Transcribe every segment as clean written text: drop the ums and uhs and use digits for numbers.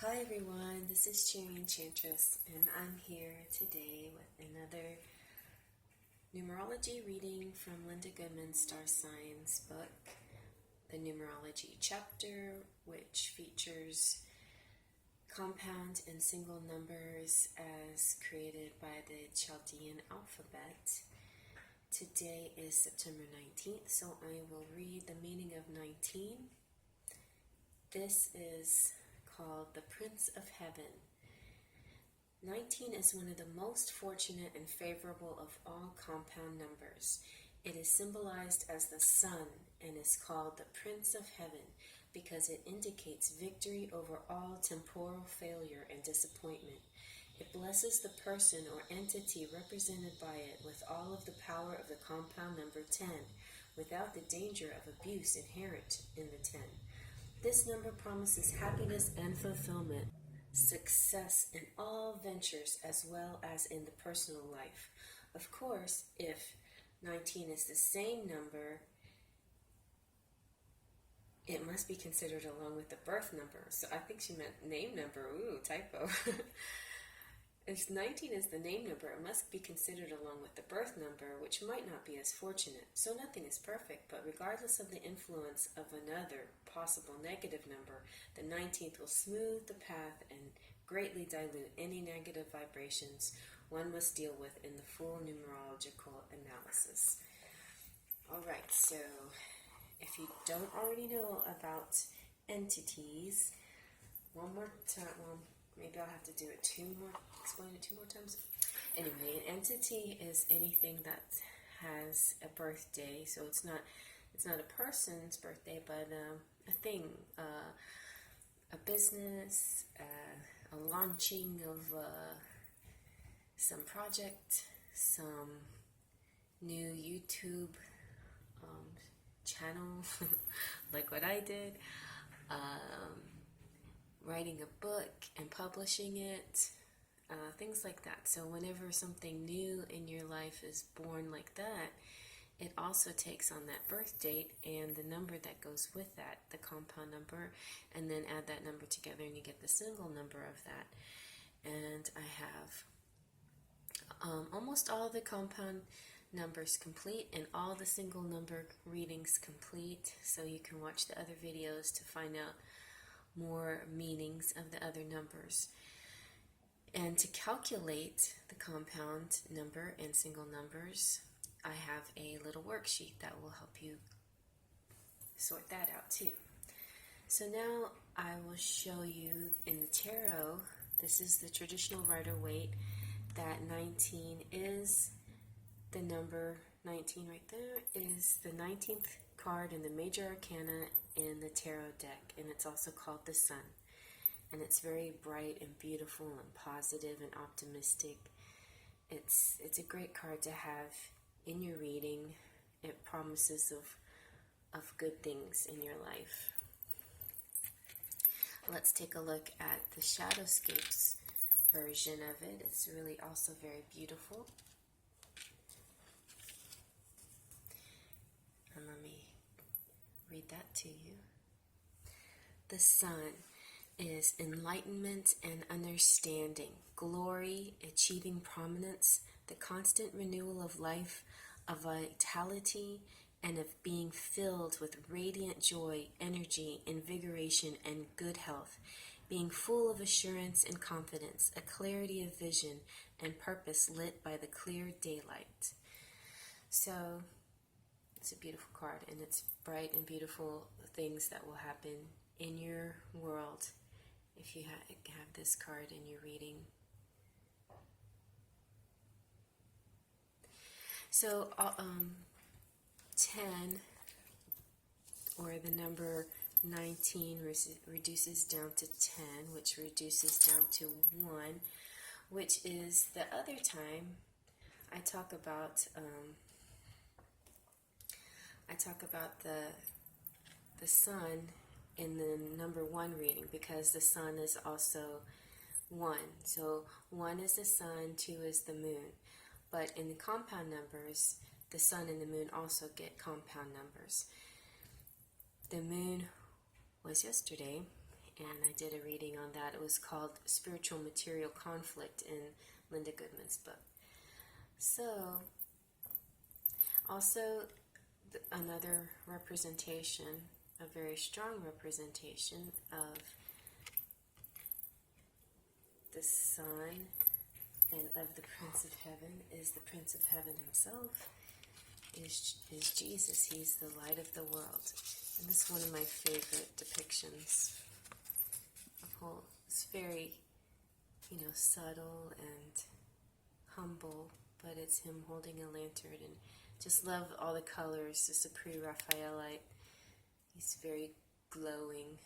Hi everyone, this is Cherry Enchantress, and I'm here today with another numerology reading from Linda Goodman's Star Signs book, the Numerology chapter, which features compound and single numbers as created by the Chaldean alphabet. Today is September 19th, so I will read the meaning of 19. This is called the Prince of Heaven. 19 is one of the most fortunate and favorable of all compound numbers. It is symbolized as the sun and is called the Prince of Heaven because it indicates victory over all temporal failure and disappointment. It blesses the person or entity represented by it with all of the power of the compound number 10, without the danger of abuse inherent in the 10. This number promises happiness and fulfillment, success in all ventures as well as in the personal life. Of course, if 19 is the same number, it must be considered along with the birth number. So I think she meant name number. Ooh, typo. If 19 is the name number, it must be considered along with the birth number, which might not be as fortunate. So nothing is perfect, but regardless of the influence of another possible negative number, the 19th will smooth the path and greatly dilute any negative vibrations one must deal with in the full numerological analysis. Alright, so if you don't already know about entities, one more time, maybe I'll have to do it explain it two more times. Anyway, an entity is anything that has a birthday, so it's not a person's birthday, but a thing, a business, a launching of some project, some new YouTube channel, like what I did, writing a book and publishing it, things like that. So whenever something new in your life is born like that, it also takes on that birth date and the number that goes with that, the compound number, and then add that number together and you get the single number of that. And I have almost all the compound numbers complete and all the single number readings complete, so you can watch the other videos to find out more meanings of the other numbers. And to calculate the compound number and single numbers, I have a little worksheet that will help you sort that out too. So now I will show you in the tarot, this is the traditional Rider-Waite, that 19 is the number 19 right there, is the 19th card in the major arcana in the tarot deck, and it's also called the Sun. And it's very bright and beautiful and positive and optimistic. It's a great card to have in your reading. It promises of good things in your life. Let's take a look at the Shadowscapes version of it. It's really also very beautiful. And let me read that to you. The Sun is enlightenment and understanding, glory, achieving prominence, the constant renewal of life, of vitality, and of being filled with radiant joy, energy, invigoration, and good health, being full of assurance and confidence, a clarity of vision and purpose lit by the clear daylight. So it's a beautiful card, and it's bright and beautiful things that will happen in your world if you have this card in your reading. So 10, or the number 19, reduces down to 10, which reduces down to 1, which is the other time I talk about the Sun in the number 1 reading, because the Sun is also 1. So 1 is the Sun, 2 is the Moon. But in the compound numbers, the Sun and the Moon also get compound numbers. The Moon was yesterday, and I did a reading on that. It was called Spiritual Material Conflict in Linda Goodman's book. So, also another representation, a very strong representation of the Son and of the Prince of Heaven is the Prince of Heaven himself, is Jesus. He's the light of the world. And this is one of my favorite depictions. It's very, subtle and humble, but it's him holding a lantern, and just love all the colors. Just a pre-Raphaelite. He's very glowing.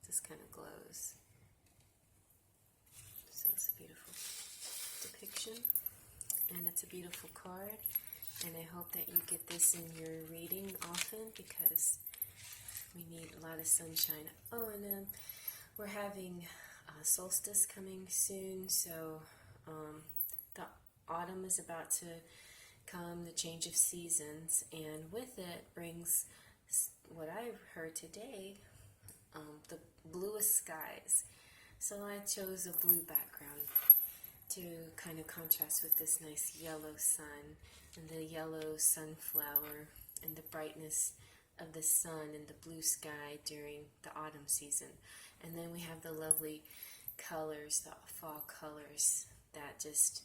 Just kind of glows. So it's a beautiful depiction, and it's a beautiful card, and I hope that you get this in your reading often, because we need a lot of sunshine. Oh, and we're having solstice coming soon, so the autumn is about to come, the change of seasons, and with it brings what I've heard today, the bluest skies. So I chose a blue background to kind of contrast with this nice yellow sun and the yellow sunflower and the brightness of the sun and the blue sky during the autumn season. And then we have the lovely colors, the fall colors that just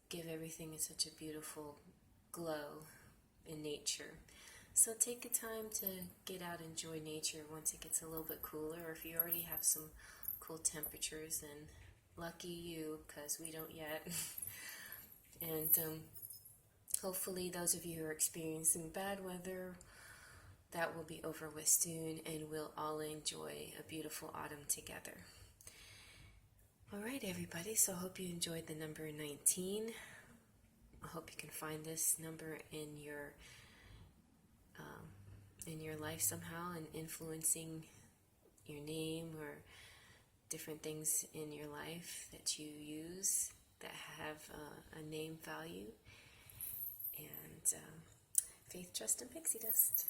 give everything such a beautiful glow in nature. So take the time to get out and enjoy nature once it gets a little bit cooler, or if you already have some cool temperatures, then lucky you, because we don't yet. And hopefully those of you who are experiencing bad weather, that will be over with soon, and we'll all enjoy a beautiful autumn together. All right, everybody, so I hope you enjoyed the number 19. I hope you can find this number in your life somehow, and influencing your name or different things in your life that you use that have a name value. And faith, trust, and pixie dust.